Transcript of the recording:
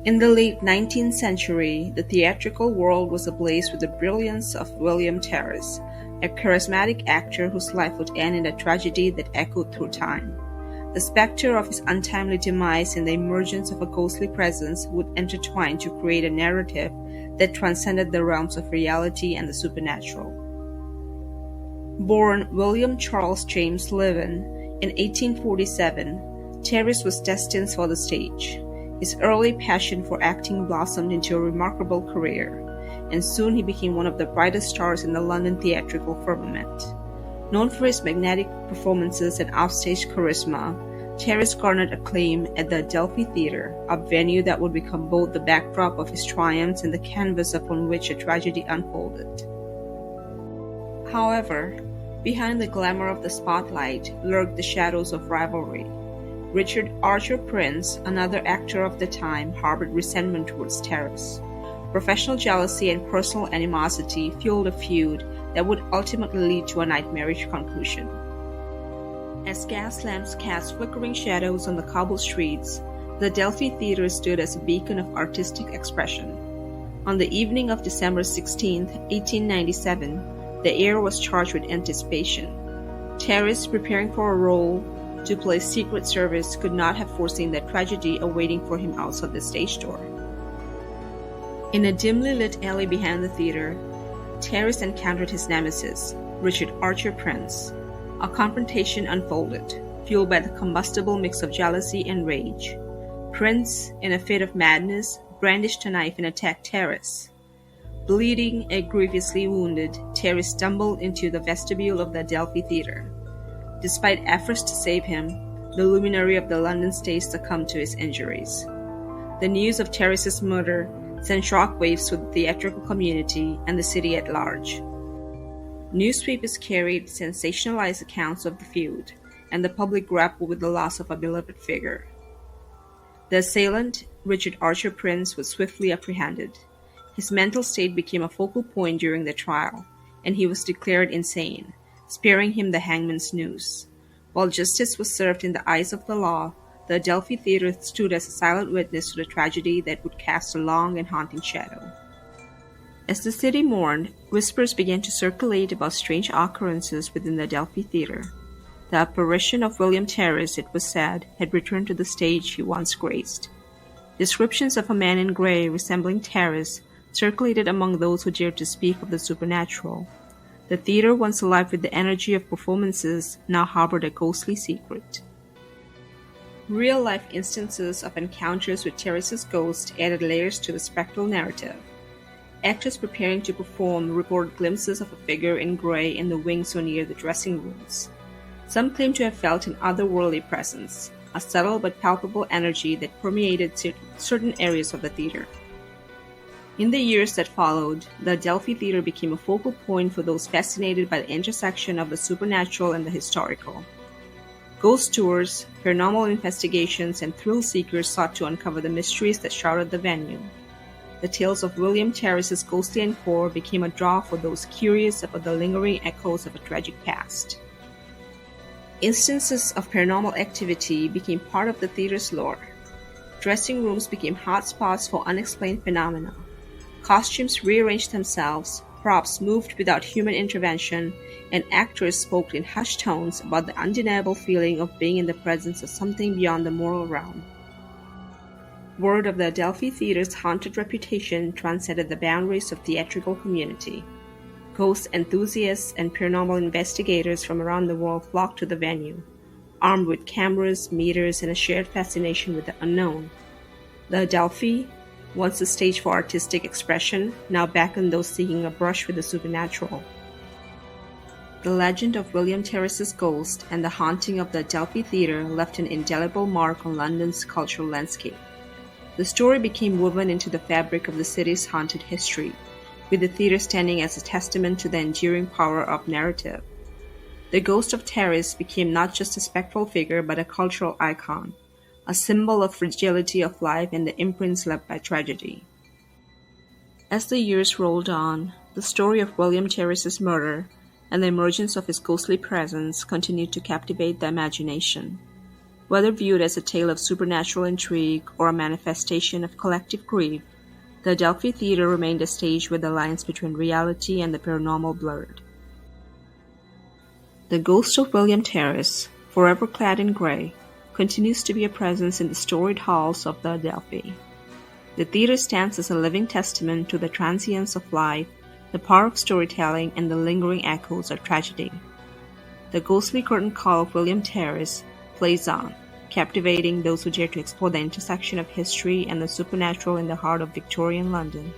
In the late 19th century, the theatrical world was ablaze with the brilliance of William Terris, a charismatic actor whose life would end in a tragedy that echoed through time. The specter of his untimely demise and the emergence of a ghostly presence would intertwine to create a narrative that transcended the realms of reality and the supernatural. Born William Charles James Levin in 1847, Terris was destined for the stage. His early passion for acting blossomed into a remarkable career, and soon he became one of the brightest stars in the London theatrical firmament. Known for his magnetic performances and offstage charisma, Terris garnered acclaim at the Adelphi Theatre, a venue that would become both the backdrop of his triumphs and the canvas upon which a tragedy unfolded. However, behind the glamour of the spotlight lurked the shadows of rivalry. Richard Archer Prince, another actor of the time, harbored resentment towards Terris. Professional jealousy and personal animosity fueled a feud that would ultimately lead to a nightmarish conclusion. As gas lamps cast flickering shadows on the cobbled streets, the Adelphi Theatre stood as a beacon of artistic expression. On the evening of December 16, 1897, the air was charged with anticipation. Terris, preparing for a role to play Secret Service, could not have foreseen the tragedy awaiting for him outside the stage door. In a dimly lit alley behind the theater, Terris encountered his nemesis, Richard Archer Prince. A confrontation unfolded, fueled by the combustible mix of jealousy and rage. Prince, in a fit of madness, brandished a knife and attacked Terris. Bleeding and grievously wounded, Terris stumbled into the vestibule of the Adelphi Theatre. Despite efforts to save him, the luminary of the London stage succumbed to his injuries. The news of Terris's murder sent shockwaves through the theatrical community and the city at large. Newspapers carried sensationalized accounts of the feud, and the public grappled with the loss of a beloved figure. The assailant, Richard Archer Prince, was swiftly apprehended. His mental state became a focal point during the trial, and he was declared insane, sparing him the hangman's noose. While justice was served in the eyes of the law, the Adelphi Theatre stood as a silent witness to the tragedy that would cast a long and haunting shadow. As the city mourned, whispers began to circulate about strange occurrences within the Adelphi Theatre. The apparition of William Terris, it was said, had returned to the stage he once graced. Descriptions of a man in gray resembling Terris circulated among those who dared to speak of the supernatural. The theater, once alive with the energy of performances, now harbored a ghostly secret. Real-life instances of encounters with Terris's ghost added layers to the spectral narrative. Actors preparing to perform reported glimpses of a figure in gray in the wings or near the dressing rooms. Some claim to have felt an otherworldly presence, a subtle but palpable energy that permeated certain areas of the theater. In the years that followed, the Adelphi Theatre became a focal point for those fascinated by the intersection of the supernatural and the historical. Ghost tours, paranormal investigations, and thrill seekers sought to uncover the mysteries that shrouded the venue. The tales of William Terris's ghostly encore became a draw for those curious about the lingering echoes of a tragic past. Instances of paranormal activity became part of the theater's lore. Dressing rooms became hotspots for unexplained phenomena. Costumes rearranged themselves, props moved without human intervention, and actors spoke in hushed tones about the undeniable feeling of being in the presence of something beyond the moral realm. Word of the Adelphi Theatre's haunted reputation transcended the boundaries of the theatrical community. Ghost enthusiasts and paranormal investigators from around the world flocked to the venue, armed with cameras, meters, and a shared fascination with the unknown. The Adelphi, once a stage for artistic expression, now beckoned those seeking a brush with the supernatural. The legend of William Terris's ghost and the haunting of the Adelphi Theatre left an indelible mark on London's cultural landscape. The story became woven into the fabric of the city's haunted history, with the theater standing as a testament to the enduring power of narrative. The ghost of Terris became not just a spectral figure but a cultural icon, a symbol of fragility of life and the imprints left by tragedy. As the years rolled on, the story of William Terris's murder and the emergence of his ghostly presence continued to captivate the imagination. Whether viewed as a tale of supernatural intrigue or a manifestation of collective grief, the Adelphi Theatre remained a stage where the lines between reality and the paranormal blurred. The ghost of William Terris, forever clad in gray, continues to be a presence in the storied halls of the Adelphi. The theatre stands as a living testament to the transience of life, the power of storytelling, and the lingering echoes of tragedy. The ghostly curtain call of William Terris plays on, captivating those who dare to explore the intersection of history and the supernatural in the heart of Victorian London.